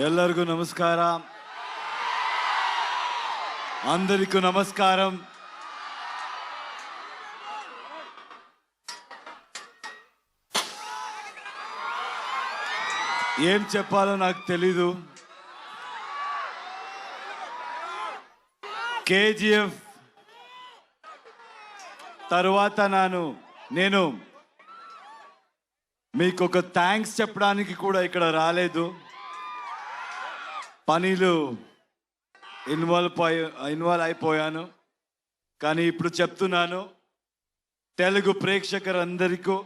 ಎಲ್ಲರಿಗೂ ನಮಸ್ಕಾರ. అందరికీ నమస్కారం. ఏం చెప్పాలో నాకు తెలీదు. కేజీఎఫ్ తర్వాత నేను మీకు ఒక థ్యాంక్స్ చెప్పడానికి కూడా ఇక్కడ రాలేదు. పనిలో ఇన్వాల్వ్ అయిపోయాను. కానీ ఇప్పుడు చెప్తున్నాను, తెలుగు ప్రేక్షకులందరికీ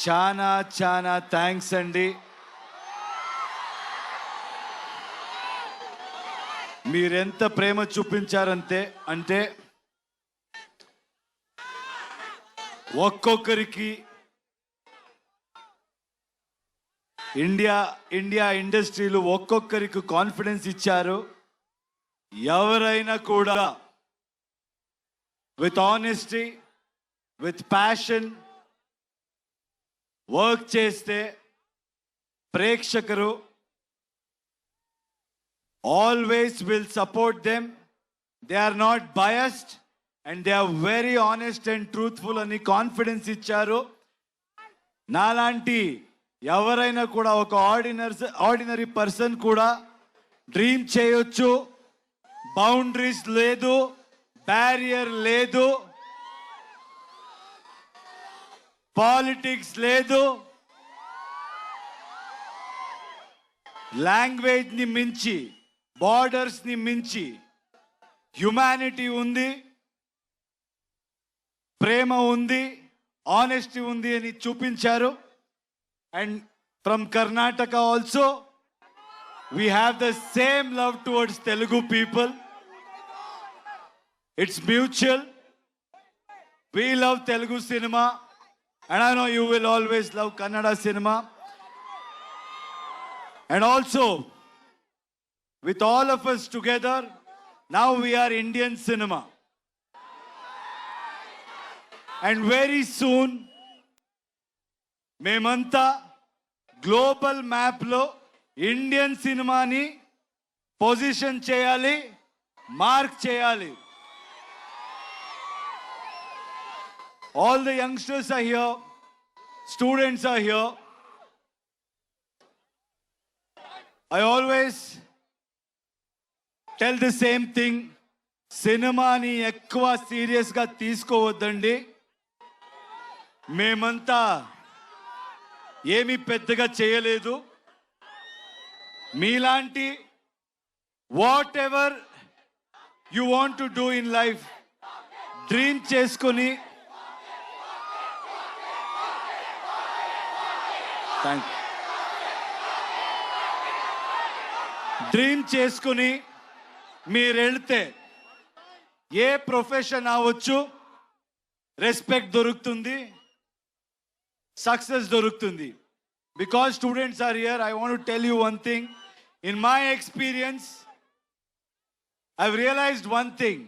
చాలా చాలా థ్యాంక్స్ అండి. మీరెంత ప్రేమ చూపించారంటే ఒక్కొక్కరికి ఇండియా ఇండస్ట్రీలో ఒక్కొక్కరికి కాన్ఫిడెన్స్ ఇచ్చారు. ఎవరైనా కూడా with honesty, with passion work చేస్తే ప్రేక్షకులు always will support them. They are not biased and they are very honest and truthful అని కాన్ఫిడెన్స్ ఇచ్చారు. నాలాంటి ఎవరైనా కూడా ఒక ఆర్డినరీ పర్సన్ కూడా డ్రీమ్ చేయొచ్చు. బౌండరీస్ లేదు, బ్యారియర్ లేదు, పాలిటిక్స్ లేదు, లాంగ్వేజ్ ని మించి, బార్డర్స్ ని మించి హ్యుమానిటీ ఉంది, ప్రేమ ఉంది, ఆనెస్టీ ఉంది అని చూపించారు. And from Karnataka also we have the same love towards Telugu people. It's mutual. We love Telugu cinema and I know you will always love Kannada cinema. And also with all of us together, now we are Indian cinema. And very soon మేమంతా global మ్యాప్లో Indian సినిమాని position చేయాలి, mark చేయాలి. All the youngsters are here, students are here. I always tell the same thing, సినిమాని ఎక్కువ సీరియస్గా తీసుకోవద్దండి. మేమంతా ఏమీ పెద్దగా చేయలేదు. మీలాంటి what ever you want to do in life dream చేసుకొని మీరు వెళ్తే ఏ ప్రొఫెషన్ అవ్వచ్చు, రెస్పెక్ట్ దొరుకుతుంది, సక్సెస్ దొరుకుతుంది. Because students are here, I want to tell you one thing. In my experience, I've realized one thing.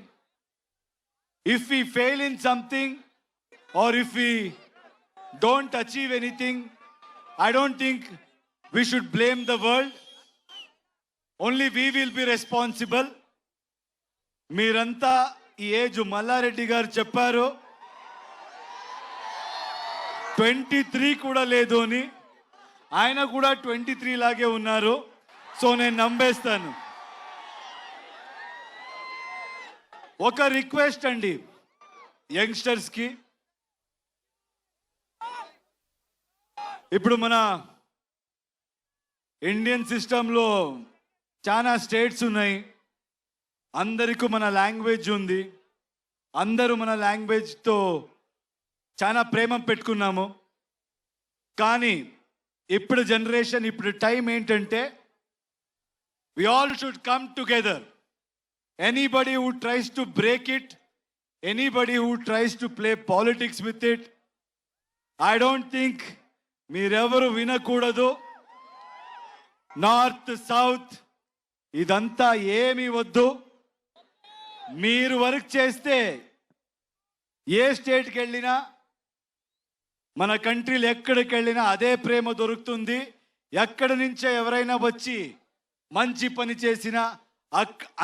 If we fail in something or if we don't achieve anything, I don't think we should blame the world. Only we will be responsible. మీరంతా ఈ age Mallareddy గారు చెప్పారు 23 కూడా లేదు అని. ఆయన కూడా 23 లాగే ఉన్నారు. సో నేను నమ్మేస్తాను. ఒక రిక్వెస్ట్ అండి యంగ్స్టర్స్కి, ఇప్పుడు మన ఇండియన్ సిస్టంలో చాలా స్టేట్స్ ఉన్నాయి. అందరికీ మన లాంగ్వేజ్ ఉంది. అందరూ మన లాంగ్వేజ్తో చాలా ప్రేమ పెట్టుకున్నాము. కానీ ఇప్పుడు జనరేషన్, ఇప్పుడు టైం ఏంటంటే we all should come together. Anybody who tries to break it, anybody who tries to play politics with it, I don't think మీరెవరు వినకూడదు. నార్త్ సౌత్ ఇదంతా ఏమీ వద్దు. మీరు వర్క్ చేస్తే ఏ స్టేట్కి వెళ్ళినా, మన కంట్రీలు ఎక్కడికి వెళ్ళినా అదే ప్రేమ దొరుకుతుంది. ఎక్కడి నుంచో ఎవరైనా వచ్చి మంచి పని చేసిన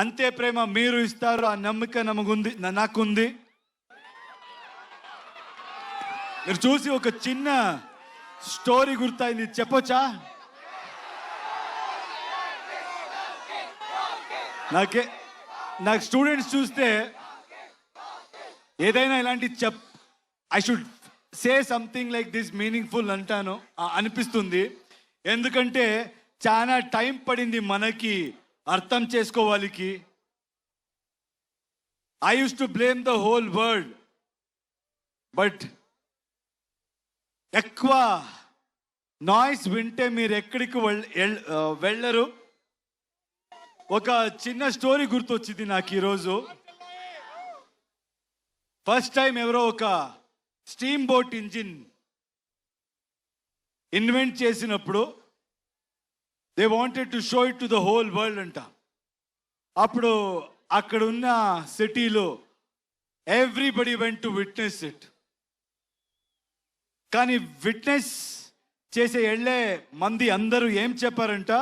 అంతే ప్రేమ మీరు ఇస్తారు. ఆ నమ్మకం నాకుంది. మీరు చూసి ఒక చిన్న స్టోరీ గుర్తయింది, చెప్పొచ్చా? నాకు స్టూడెంట్స్ చూస్తే ఏదైనా ఇలాంటి I should say something like this meaningful అంటాను అనిపిస్తుంది. ఎందుకంటే చాలా టైం పడింది మనకి అర్థం చేసుకోవాలికి. I used to blame the whole world, but ఎక్కువ నాయిస్ వింటే మీరు ఎక్కడికి వెళ్ళరు. ఒక చిన్న స్టోరీ గుర్తొచ్చింది నాకు ఈరోజు. ఫస్ట్ టైం ఎవరో ఒక స్టీమ్ బోట్ ఇంజిన్ ఇన్వెంట్ చేసినప్పుడు they wanted to show it to the whole world అంట. అప్పుడు అక్కడున్న సిటీలో everybody went to witness it. కానీ విట్నెస్ చేసే వెళ్ళే మంది అందరూ ఏం చెప్పారంట,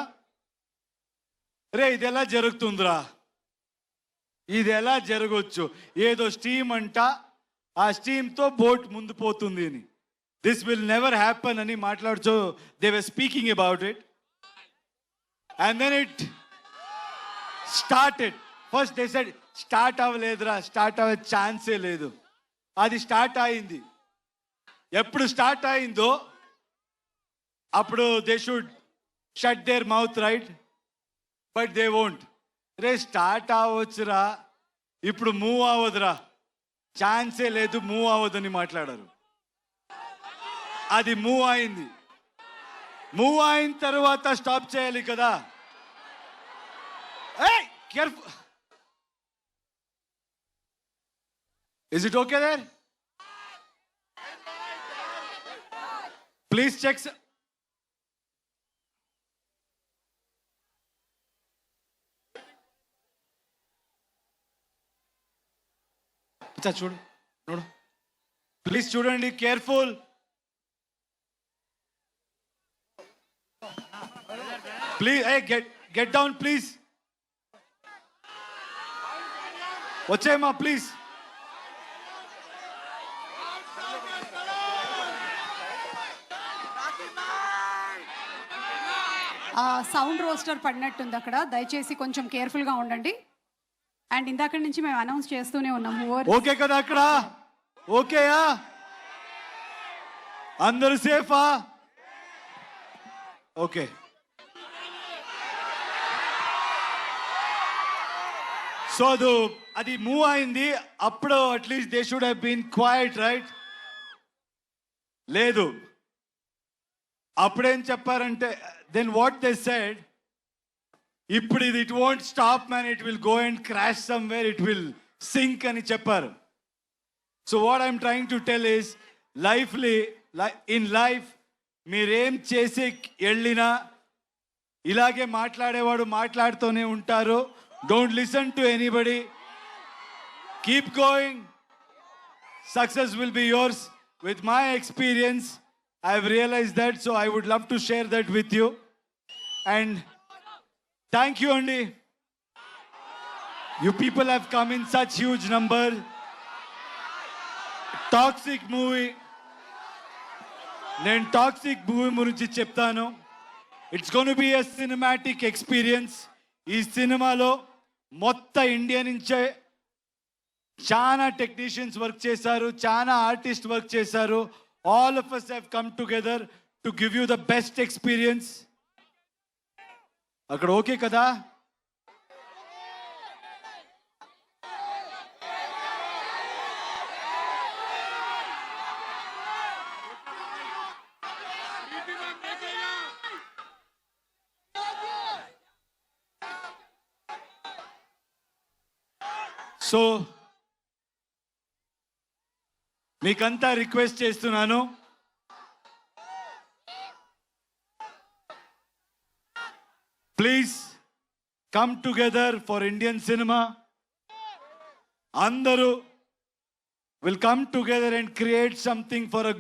రే ఇది ఎలా జరుగుతుందిరా, ఇది ఎలా జరగవచ్చు, ఏదో స్టీమ్ అంట, ఆ స్టీమ్తో బోట్ ముందు పోతుంది అని, దిస్ విల్ నెవర్ హ్యాపన్ అని మాట్లాడుతూ they were speaking about it. And then it started. First they said start అవ్వలేదురా, స్టార్ట్ అవ్వే ఛాన్సే లేదు. అది స్టార్ట్ అయింది. ఎప్పుడు స్టార్ట్ అయిందో అప్పుడు they should shut their mouth, right? But they won't. రే స్టార్ట్ అవ్వచ్చురా, ఇప్పుడు మూవ్ అవ్వదురా, ఛాన్సే లేదు, మూవ్ అవ్వదని మాట్లాడారు. అది మూవ్ అయింది. మూవ్ అయిన తర్వాత స్టాప్ చేయాలి కదా. Careful. Is it okay there? Please check. చూడు చూడు ప్లీజ్, చూడండి, careful. Please get down please. వచ్చేయమ్మా ప్లీజ్. సౌండ్ రోస్టర్ పడినట్టుంది అక్కడ, దయచేసి కొంచెం కేర్ఫుల్గా ఉండండి. అండ్ ఇందాక నుంచి మేము అనౌన్స్ చేస్తూనే ఉన్నాము. ఓకే కదా అక్కడ? ఓకేయా? అందరూ సేఫా? ఓకే. సో అది మూవ్ అయింది. అప్పుడు at least they should have been quiet, right? లేదు. అప్పుడేం చెప్పారంటే, దెన్ వాట్ దే సెడ్, ఇప్పుడు ఇది it won't stop man, it will go and crash somewhere, it will sink అని చెప్పారు. So what I'm trying to tell is, in life మీరేం చేసి వెళ్ళినా ఇలాగే మాట్లాడేవాడు మాట్లాడుతూనే ఉంటారు. Don't listen to anybody, keep going, success will be yours. With my experience, I have realized that, so I would love to share that with you. And thank you, Andy. You people have come in such huge number. Toxic movie. Nen toxic movie gurinchi cheptanu. It's going to be a cinematic experience. Ee cinema lo motta India nunche చాలా technicians work చేశారు, చాలా artist work చేశారు. All of us have come together to give you the best experience. అక్కడ okay కదా? So మీకంతా request చేస్తున్నాను, please come together for Indian cinema. అందరూ will come together and create something for a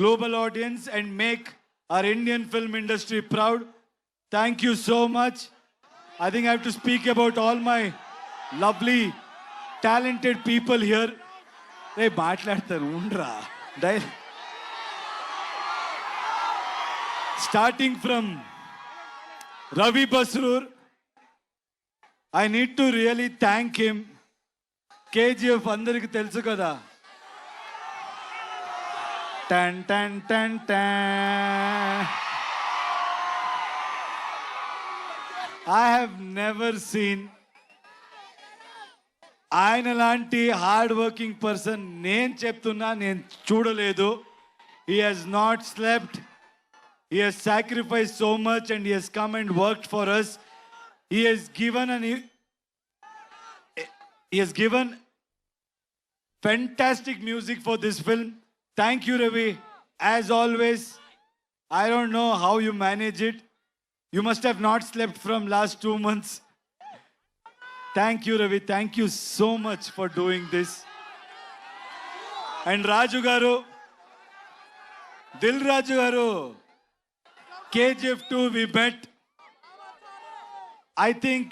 global audience and make our Indian film industry proud. Thank you so much. I think I have to speak about all my lovely, talented people here. రే మాట్లాడతాను ఉండరా starting from Ravi Basrur I need to really thank him. KGF అందరికి తెలుసు కదా. టన్ టన్ టన్ టన్. I have never seen ఆయన లాంటి hard working person నేను చెప్తున్నా నేను చూడలేదు. He has not slept, he has sacrifice so much and he has come and worked for us. He has given fantastic music for this film. Thank you, Ravi. As always, I don't know how you manage it. You must have not slept from last 2 months. Thank you, Ravi. Thank you so much for doing this. And Raju Garu, Dil Raju Garu, KGF 2 we met. I think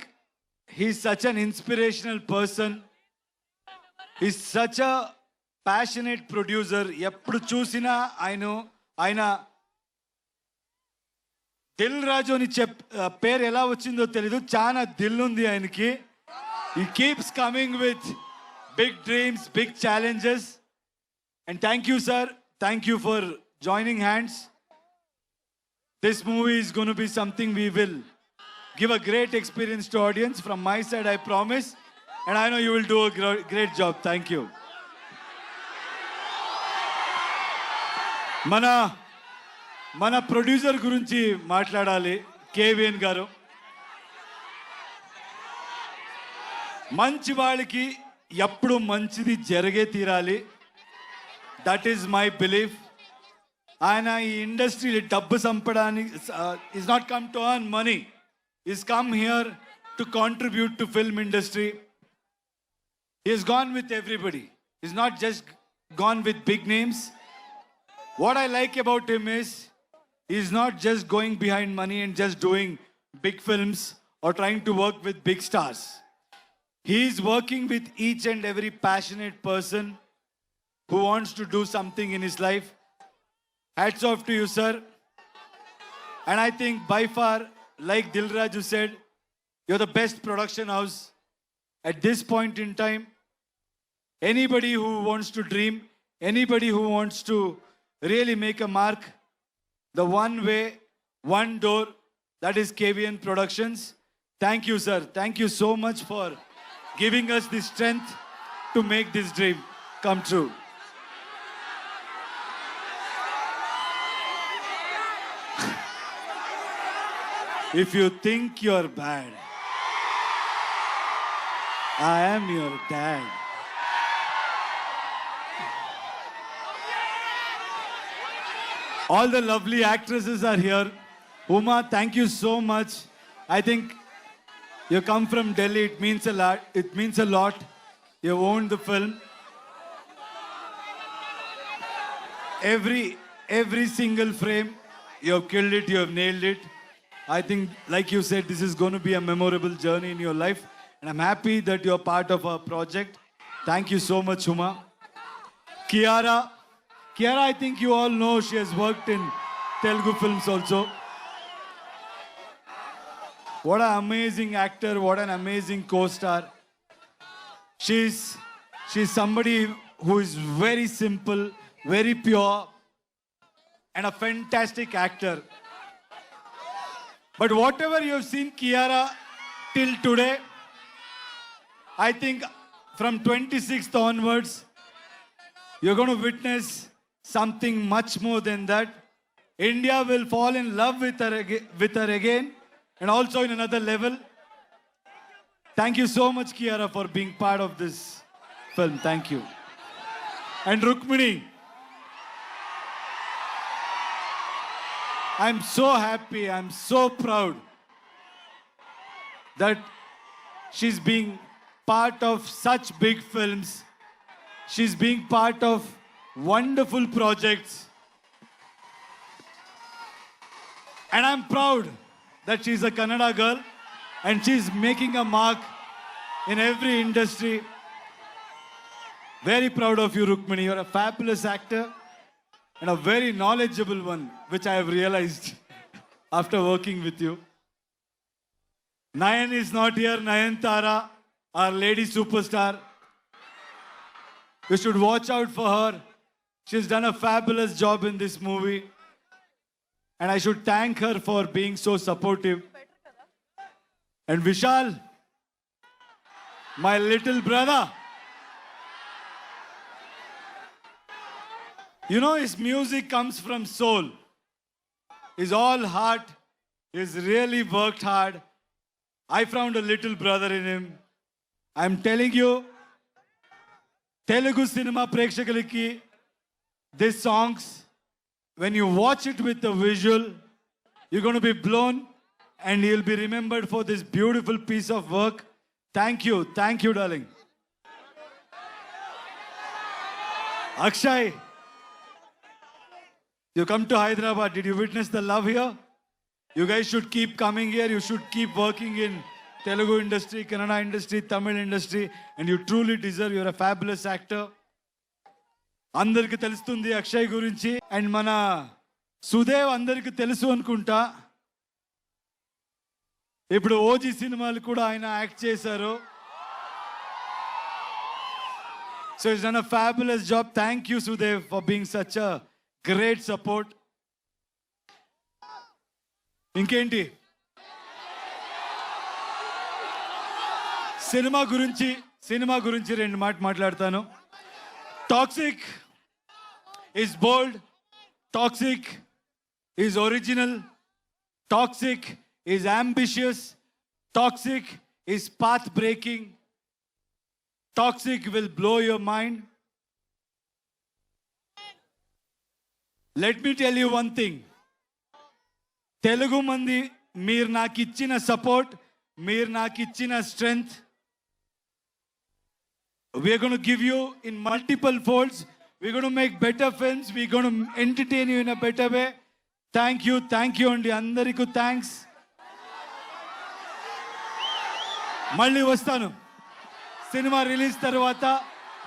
he's such an inspirational person. He's such a passionate producer. ఎప్పుడు చూసినా ఆయన దిల్ రాజు అని పేరు ఎలా వచ్చిందో తెలీదు, చాలా దిల్ ఉంది ఆయనకి. He keeps coming with big dreams, big challenges. And thank you, sir. Thank you for joining hands. This movie is going to be something we will give a great experience to audience. From my side, I promise. And I know you will do a great job. Thank you. మన producer గురించి మాట్లాడాలి. KVN గారు మంచి వాళ్ళకి ఎప్పుడు మంచిది జరిగే తీరాలి. That is my belief. ఆయన ఈ ఇండస్ట్రీ డబ్బు సంపడానికి is not come to earn money, is come here to contribute to film industry. He has gone with everybody. He's not just gone with big names. What I like about him is he's not just going behind money and just doing big films or trying to work with big stars. He's working with each and every passionate person who wants to do something in his life. Hats off to you, sir. And I think by far, like Dilraju said, you're the best production house at this point in time. Anybody who wants to dream, anybody who wants to really make a mark, the one way, one door, that is KVN Productions. Thank you, sir. Thank you so much for giving us the strength to make this dream come true. If you think you're bad, I am your dad. All the lovely actresses are here. Uma, thank you so much. I think you come from Delhi. It means a lot. It means a lot. You owned the film. Every single frame, you have killed it. You have nailed it. I think, like you said, this is going to be a memorable journey in your life. And I'm happy that you're part of our project. Thank you so much, Uma. Kiara, I think you all know she has worked in Telugu films also. What an amazing actor, what an amazing co-star. She's somebody who is very simple, very pure, and a fantastic actor. But whatever you have seen Kiara till today, I think from 26th onwards, you're going to witness something much more than that. India will fall in love with her again, and also in another level. Thank you so much, Kiara, for being part of this film. Thank you. And Rukmini, I'm so happy, I'm so proud that she's being part of such big films. She's being part of wonderful projects. And I'm proud that she's a Kannada girl. and she's making a mark in every industry. Very proud of you, Rukmini. You're a fabulous actor and a very knowledgeable one, which I have realized after working with you. Nayan is not here. Nayantara, our lady superstar. You should watch out for her. She's done a fabulous job in this movie. And I should thank her for being so supportive. And Vishal, my little brother. You know, his music comes from soul. He's all heart. He's really worked hard. I found a little brother in him. I'm telling you, Telugu cinema prekshakaliki, these songs, when you watch it with the visual, you're going to be blown and you'll be remembered for this beautiful piece of work. Thank you, darling. Akshay, you come to Hyderabad. Did you witness the love here? You guys should keep coming here. You should keep working in Telugu industry, Kannada industry, Tamil industry, and you truly deserve. You're a fabulous actor. అందరికి తెలుస్తుంది అక్షయ్ గురించి and మన సుదేవ్ అందరికి తెలుసు అనుకుంటా. ఇప్పుడు OG సినిమాలు కూడా ఆయన యాక్ట్ చేశారు. So it's done a fabulous job. Thank you Sudev for being such a great support. ఇంకేంటి సినిమా గురించి రెండు మాట్లాడతాను. Toxic is bold, toxic is original, toxic is ambitious, toxic is path breaking, toxic will blow your mind. Let me tell you one thing. Telugu mandi meer naaku ichina support, meer naaku ichina strength, we are going to give you in multiple folds. We're going to make better films. We're going to entertain you in a better way. Thank you andi andariku thanks. Malli vastanu. Cinema release tarvata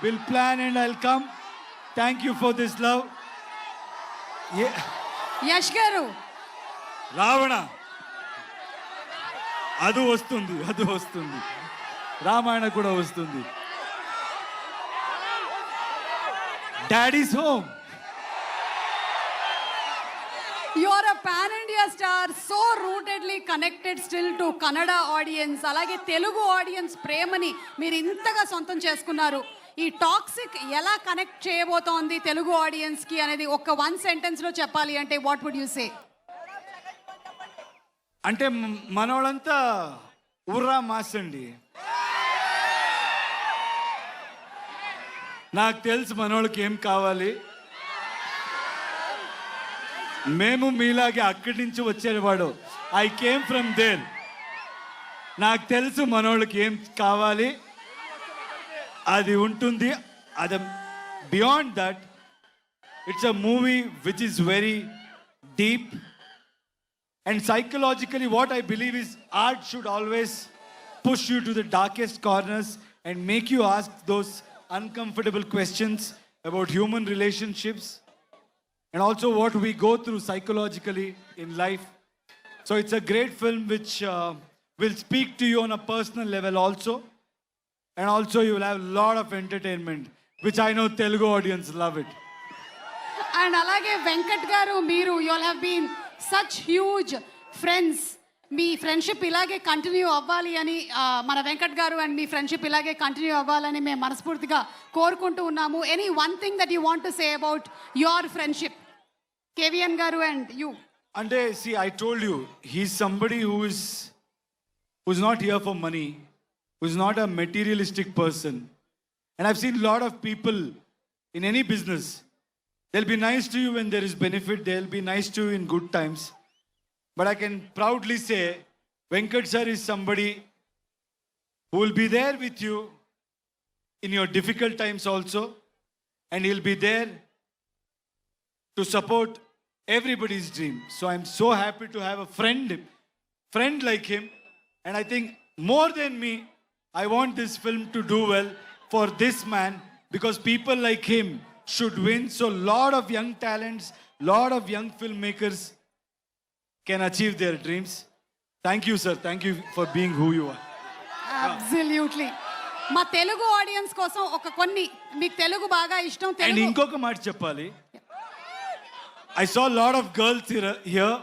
we'll plan and I'll come. Thank you for this love. Yash గారు, రావణ అది వస్తుంది రామాయణ కూడా వస్తుంది. Daddy's home. you're a pan India star, so rootedly connected still to Kannada audience. అలాగే Telugu audience ప్రేమని మీరు ఇంతగా సొంతం చేసుకున్నారు. ఈ టాక్సిక్ ఎలా కనెక్ట్ చేయబోతోంది తెలుగు ఆడియన్స్ కి అనేది ఒక వన్ సెంటెన్స్ లో చెప్పాలి అంటే వాట్ వుడ్ యు సే? అంటే మనోళ్ళంతా ఉర్రా మాస్ అండి. నాకు తెలుసు మనోళ్ళకి ఏం కావాలి. మేము మీలాగే అక్కడి నుంచి వచ్చేవాడు. I came from there. నాకు తెలుసు మనోళ్ళకి ఏం కావాలి, అది ఉంటుంది. అది beyond that it's a movie which is very deep and psychologically what I believe is art should always push you to the darkest corners and make you ask those uncomfortable questions about human relationships and also what we go through psychologically in life. So it's a great film which will speak to you on a personal level also, and also you will have a lot of entertainment which I know Telugu audience love it. And alage Venkat garu, meeru you all have been such huge friends. Me friendship ఇలాగే continue అవ్వాలి అని మన వెంకట్ గారు and me friendship ఇలాగే continue అవ్వాలని మేము మనస్ఫూర్తిగా కోరుకుంటూ ఉన్నాము. Any one thing that you want to say about your friendship, కేవీఎన్ గారు అండ్ యూ? అంటే see, I told you, he's somebody who's not here for money, who's not a materialistic person. And I've seen a lot of people in any business. They'll be nice to you when there is benefit. They'll be nice to you in good times. But I can proudly say, Venkat sir is somebody who will be there with you in your difficult times also. And he'll be there to support everybody's dream. So I'm so happy to have a friend like him. And I think more than me, I want this film to do well for this man because people like him should win. So lot of young talents, lot of young filmmakers can achieve their dreams. Thank you, sir. Thank you for being who you are. Absolutely మా Telugu audience కోసం ఒక కొన్ని మీకు తెలుగు బాగా ఇష్టం And Telugu ఇంకొక మాట చెప్పాలి. I saw a lot of girls here.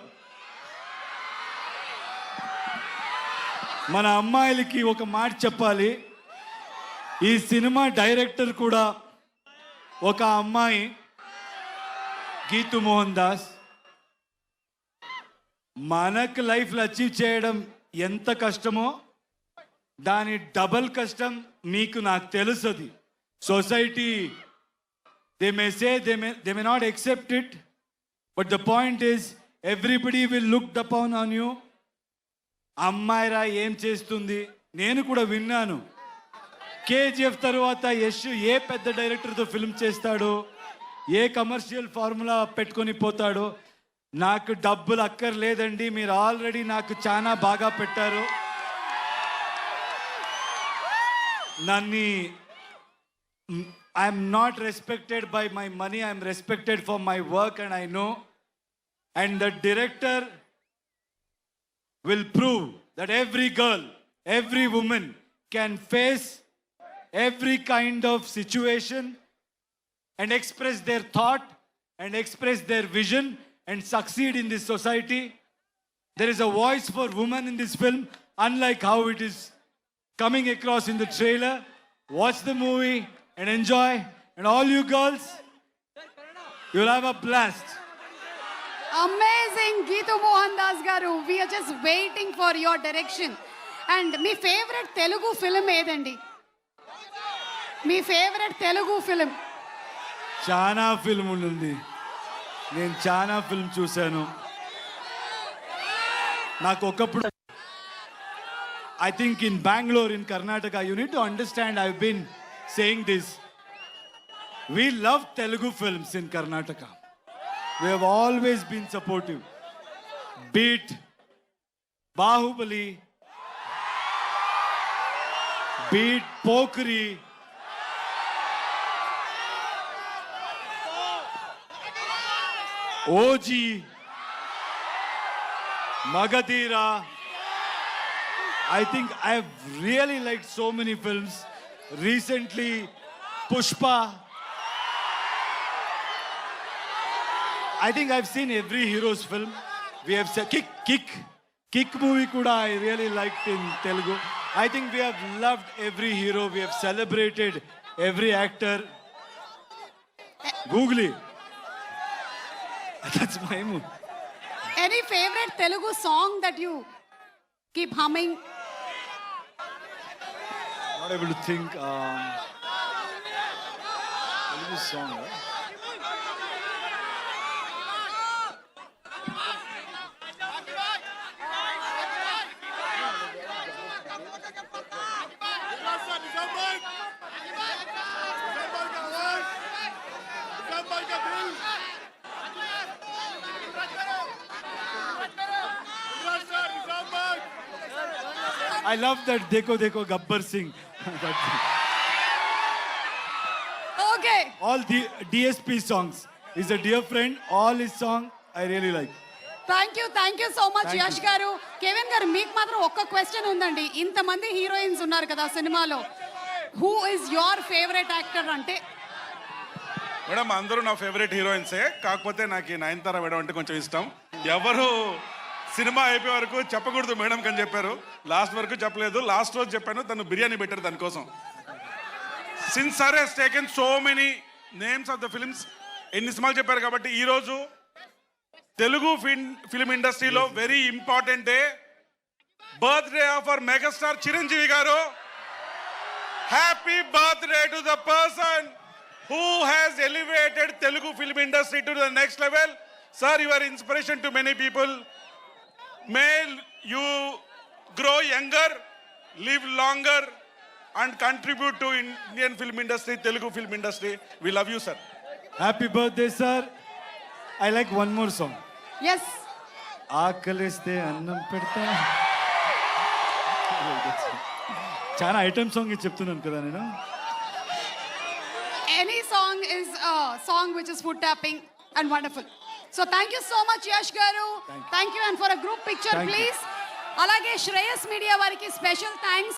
మన అమ్మాయిలకి ఒక మాట చెప్పాలి. ఈ సినిమా డైరెక్టర్ కూడా ఒక అమ్మాయి, గీతు మోహన్ దాస్. మనకు లైఫ్లో అచీవ్ చేయడం ఎంత కష్టమో దాని డబల్ కష్టం మీకు నాకు తెలుస్తుంది. Society they may say they may not accept it, but the point is everybody will look upon on you. అమ్మాయిరా ఏం చేస్తుంది, నేను కూడా విన్నాను. కేజీఎఫ్ తర్వాత యశ్ ఏ పెద్ద డైరెక్టర్తో ఫిల్మ్ చేస్తాడో, ఏ కమర్షియల్ ఫార్ములా పెట్టుకొని పోతాడో. నాకు డబ్బులు అక్కర్లేదండి, మీరు ఆల్రెడీ నాకు చాలా బాగా పెట్టారు. నన్ను I'm not respected by my money, I'm respected for my work and I know. And the director will prove that every girl, every woman can face every kind of situation and express their thought and express their vision and succeed in this society. There is a voice for women in this film, unlike how it is coming across in the trailer. Watch the movie and enjoy. And all you girls, you'll have a blast. Amazing Geethu Mohan Das గారు, we're just waiting for your direction. And మీ favourite Telugu film ఏదండి? మీ favourite Telugu film? చాలా film ఉంది, నేను చాలా film చూశాను. నాకు ఒకప్పుడు I think in Bangalore, in Karnataka, you need to understand, I've been saying this. We love Telugu films in Karnataka. We have always been supportive. Beat Bahubali, beat Pokri, OG, Magadira. I think I've really liked so many films. Recently, Pushpa. I think I've seen every hero's film. We have said Kick movie kuda I really liked in Telugu. I think we have loved every hero. We have celebrated every actor. Googly. That's my mood. Any favorite Telugu song that you keep humming? Not able to think. Telugu song, right? I love that Dekho Dekho Gabbar Singh. Okay. All the DSP songs. He's a dear friend. All his song I really like. Thank you so much Thank you. Yash గారు. Kevin గారు, మీకు మాత్రం ఒక్క question ఉందండి. ఇంతమంది heroines ఉన్నారు కదా సినిమాలో, who is your favourite actor అంటే? మేడం అందరూ నా ఫేవరెట్ హీరోయిన్సే, కాకపోతే నాకు ఈ నయనతార మేడం అంటే కొంచెం ఇష్టం. ఎవరు సినిమా అయిపోయే వరకు చెప్పకూడదు మేడం అని చెప్పారు, లాస్ట్ వరకు చెప్పలేదు. లాస్ట్ రోజు చెప్పాను, తను బిర్యానీ పెట్టారు దానికోసం. Since sir he's taken so many names of the films, ఎన్ని సినిమాలు చెప్పారు కాబట్టి ఈరోజు తెలుగు ఫిల్మ్ ఇండస్ట్రీలో very important day, birthday of our megastar Chiranjeevi గారు. Happy birthday to the person who has elevated Telugu film industry to the next level. Sir, you are inspiration to many people. May you grow younger, live longer and contribute to Indian film industry, Telugu film industry. We love you, sir. Happy birthday, sir. I like one more song. Yes. ఆకలిస్తే అన్నం పెడతా. చాలా item song చెప్తున్నాను కదా నేను. Any song is a song which is foot tapping and wonderful. So thank you so much, Yash Garu. Thank you, and for a group picture, Thank you. please. అలాగే Shreyas media వారికి special thanks.